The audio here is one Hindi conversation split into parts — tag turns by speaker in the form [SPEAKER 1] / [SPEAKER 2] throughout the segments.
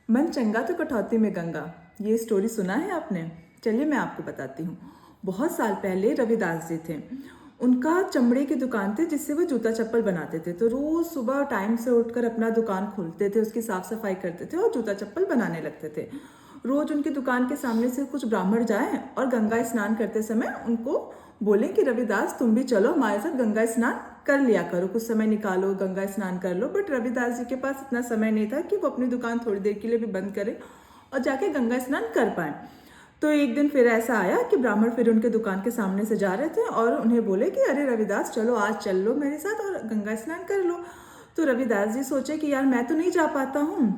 [SPEAKER 1] मन चंगा तो कटौती में गंगा। ये स्टोरी सुना है आपने? चलिए मैं आपको बताती हूँ। बहुत साल पहले रविदास जी थे। उनका चमड़े की दुकान थी जिससे वो जूता चप्पल बनाते थे। तो रोज सुबह टाइम से उठकर अपना दुकान खोलते थे, उसकी साफ सफाई करते थे और जूता चप्पल बनाने लगते थे। रोज उनकी दुकान के सामने से कुछ ब्राह्मण जाएं और गंगा स्नान करते समय उनको बोलें कि रविदास तुम भी चलो हमारे साथ गंगा स्नान कर लिया करो, कुछ समय निकालो, गंगा स्नान कर लो। बट रविदास जी के पास इतना समय नहीं था कि वो अपनी दुकान थोड़ी देर के लिए भी बंद करें और जाके गंगा स्नान कर पाए। तो एक दिन फिर ऐसा आया कि ब्राह्मण फिर उनके दुकान के सामने से जा रहे थे और उन्हें बोले कि अरे रविदास चलो आज चल लो मेरे साथ और गंगा स्नान कर लो। तो रविदास जी सोचे कि यार मैं तो नहीं जा पाता हूँ,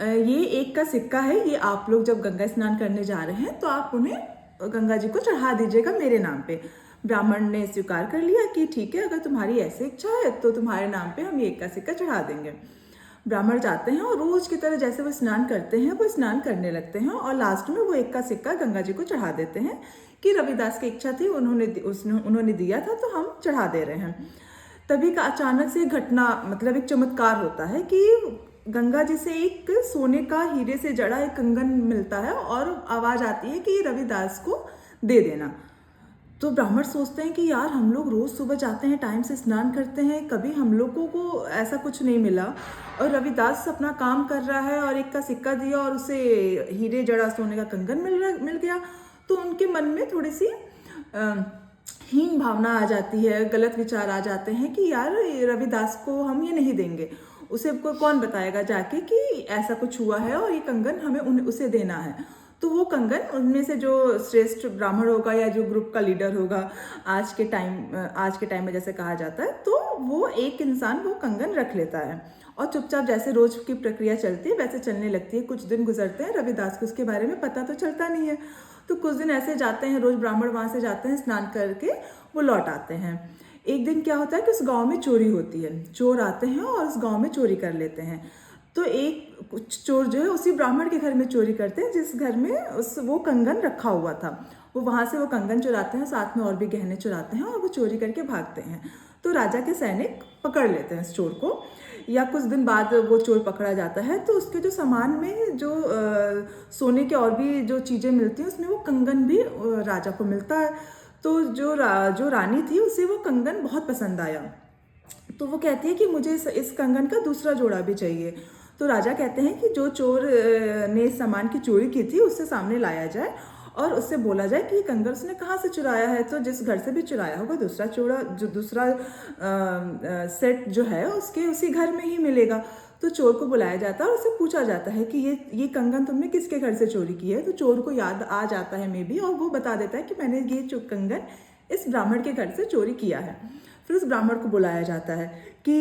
[SPEAKER 1] ये एक का सिक्का है, ये आप लोग जब गंगा स्नान करने जा रहे हैं तो आप उन्हें गंगा जी को चढ़ा दीजिएगा मेरे नाम पे। ब्राह्मण ने स्वीकार कर लिया कि ठीक है, अगर तुम्हारी ऐसी इच्छा है तो तुम्हारे नाम पे हम ये एक का सिक्का चढ़ा देंगे। ब्राह्मण जाते हैं और रोज की तरह जैसे वो स्नान करते हैं वो स्नान करने लगते हैं और लास्ट में वो एक का सिक्का गंगा जी को चढ़ा देते हैं कि रविदास की इच्छा थी, उन्होंने दिया था तो हम चढ़ा दे रहे हैं। तभी का अचानक से घटना, मतलब एक चमत्कार होता है कि गंगा जी से एक सोने का हीरे से जड़ा एक कंगन मिलता है और आवाज आती है कि रविदास को दे देना। तो ब्राह्मण सोचते हैं कि यार हम लोग रोज सुबह जाते हैं, टाइम से स्नान करते हैं, कभी हम लोगों को ऐसा कुछ नहीं मिला और रविदास अपना काम कर रहा है और एक का सिक्का दिया और उसे हीरे जड़ा सोने का कंगन मिल गया। तो उनके मन में थोड़ी सी हीन भावना आ जाती है, गलत विचार आ जाते हैं कि यार रविदास को हम ये नहीं देंगे, उसे कौन बताएगा जाके कि ऐसा कुछ हुआ है और ये कंगन हमें उसे देना है। तो वो कंगन उनमें से जो श्रेष्ठ ब्राह्मण होगा या जो ग्रुप का लीडर होगा आज के टाइम में जैसे कहा जाता है, तो वो एक इंसान वो कंगन रख लेता है और चुपचाप जैसे रोज की प्रक्रिया चलती है वैसे चलने लगती है। कुछ दिन गुजरते हैं, रविदास को उसके बारे में पता तो चलता नहीं है। तो कुछ दिन ऐसे जाते हैं, रोज ब्राह्मण वहां से जाते हैं, स्नान करके वो लौट आते हैं। एक दिन क्या होता है कि उस गांव में चोरी होती है, चोर आते हैं और उस गांव में चोरी कर लेते हैं। तो एक कुछ चोर जो है उसी ब्राह्मण के घर में चोरी करते हैं जिस घर में वो कंगन रखा हुआ था। वो वहां से वो कंगन चुराते हैं, साथ में और भी गहने चुराते हैं और वो चोरी करके भागते हैं। तो राजा के सैनिक पकड़ लेते हैं इस चोर को, या कुछ दिन बाद वो चोर पकड़ा जाता है। तो उसके जो सामान में जो सोने के और भी जो चीजें मिलती हैं उसमें वो कंगन भी राजा को मिलता है। तो जो रानी थी उसे वो कंगन बहुत पसंद आया। तो वो कहती है कि मुझे इस कंगन का दूसरा जोड़ा भी चाहिए। तो राजा कहते हैं कि जो चोर ने इस सामान की चोरी की थी उससे सामने लाया जाए और उससे बोला जाए कि ये कंगन उसने कहाँ से चुराया है। तो जिस घर से भी चुराया होगा दूसरा सेट जो है उसके उसी घर में ही मिलेगा। तो चोर को बुलाया जाता है और उससे पूछा जाता है कि ये कंगन तुमने किसके घर से चोरी की है। तो चोर को याद आ जाता है मे बी, और वो बता देता है कि मैंने ये कंगन इस ब्राह्मण के घर से चोरी किया है। फिर उस ब्राह्मण को बुलाया जाता है कि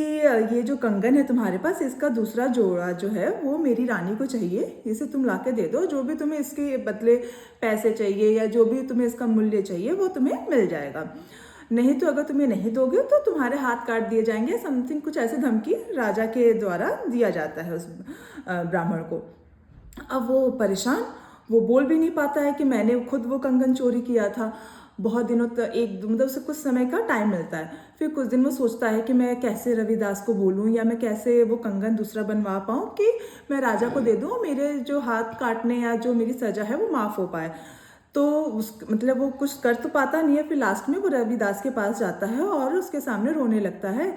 [SPEAKER 1] ये जो कंगन है तुम्हारे पास, इसका दूसरा जोड़ा जो है वो मेरी रानी को चाहिए, इसे तुम लाके दे दो। जो भी तुम्हें इसके बदले पैसे चाहिए या जो भी तुम्हें इसका मूल्य चाहिए वो तुम्हें मिल जाएगा, नहीं तो अगर तुम्हें नहीं दोगे तो तुम्हारे हाथ काट दिए जाएंगे। समथिंग कुछ ऐसे धमकी राजा के द्वारा दिया जाता है उस ब्राह्मण को। अब वो परेशान, वो बोल भी नहीं पाता है कि मैंने खुद वो कंगन चोरी किया था। बहुत दिनों तक मतलब उसे कुछ समय का टाइम मिलता है। फिर कुछ दिन वो सोचता है कि मैं कैसे रविदास को बोलूं या मैं कैसे वो कंगन दूसरा बनवा पाऊं कि मैं राजा को दे दूं, मेरे जो हाथ काटने या जो मेरी सजा है वो माफ हो पाए। तो मतलब वो कुछ कर तो पाता नहीं है। फिर लास्ट में वो रविदास के पास जाता है और उसके सामने रोने लगता है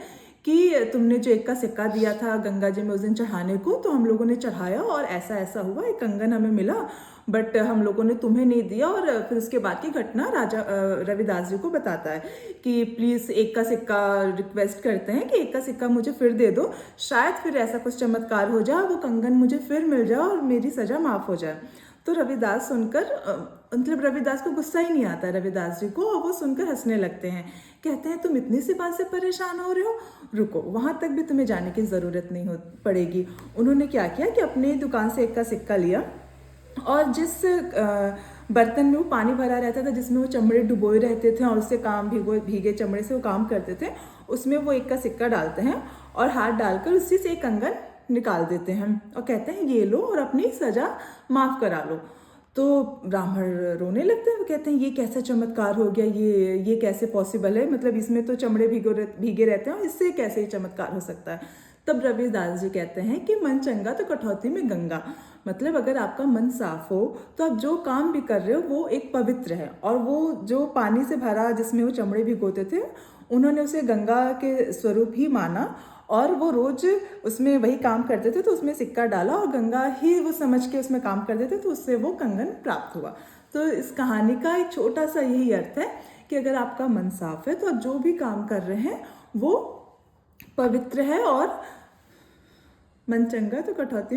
[SPEAKER 1] कि तुमने जो एक का सिक्का दिया था गंगा जी में उस दिन चढ़ाने को, तो हम लोगों ने चढ़ाया और ऐसा ऐसा हुआ, एक कंगन हमें मिला बट हम लोगों ने तुम्हें नहीं दिया। और फिर उसके बाद की घटना राजा रविदास जी को बताता है कि प्लीज एक का सिक्का रिक्वेस्ट करते हैं कि एक का सिक्का मुझे फिर दे दो, शायद फिर ऐसा कुछ चमत्कार हो जाए, वो कंगन मुझे फिर मिल जाए और मेरी सजा माफ हो जाए। तो रविदास सुनकर मतलब रविदास को गुस्सा ही नहीं आता रविदास जी को, और वो सुनकर हंसने लगते हैं। कहते हैं तुम इतनी सी बात से परेशान हो रहे हो, रुको, वहां तक भी तुम्हें जाने की जरूरत नहीं पड़ेगी। उन्होंने क्या किया कि अपनी दुकान से एक का सिक्का लिया और जिस बर्तन में वो पानी भरा रहता था जिसमें वो चमड़े डुबोए रहते थे और उससे काम भीगे चमड़े से वो काम करते थे, उसमें वो एक का सिक्का डालते हैं और हाथ डालकर उसी से एक कंगन निकाल देते हैं और कहते हैं ये लो और अपनी सजा माफ करा लो। तो ब्राह्मण रोने लगते हैं। वो कहते हैं ये कैसा चमत्कार हो गया, ये कैसे पॉसिबल है, मतलब इसमें तो चमड़े भीगे रहते हैं और इससे कैसे चमत्कार हो सकता है। तब रविदास जी कहते हैं कि मन चंगा तो कटौती में गंगा। मतलब अगर आपका मन साफ हो तो आप जो काम भी कर रहे हो वो एक पवित्र है। और वो जो पानी से भरा जिसमें वो चमड़े भिगोते थे, उन्होंने उसे गंगा के स्वरूप ही माना और वो रोज उसमें वही काम करते थे। तो उसमें सिक्का डाला और गंगा ही वो समझ के उसमें काम करते थे, तो उससे वो कंगन प्राप्त हुआ। तो इस कहानी का एक छोटा सा यही अर्थ है कि अगर आपका मन साफ है तो आप जो भी काम कर रहे हैं वो पवित्र है। और मन चंगा तो कटौती में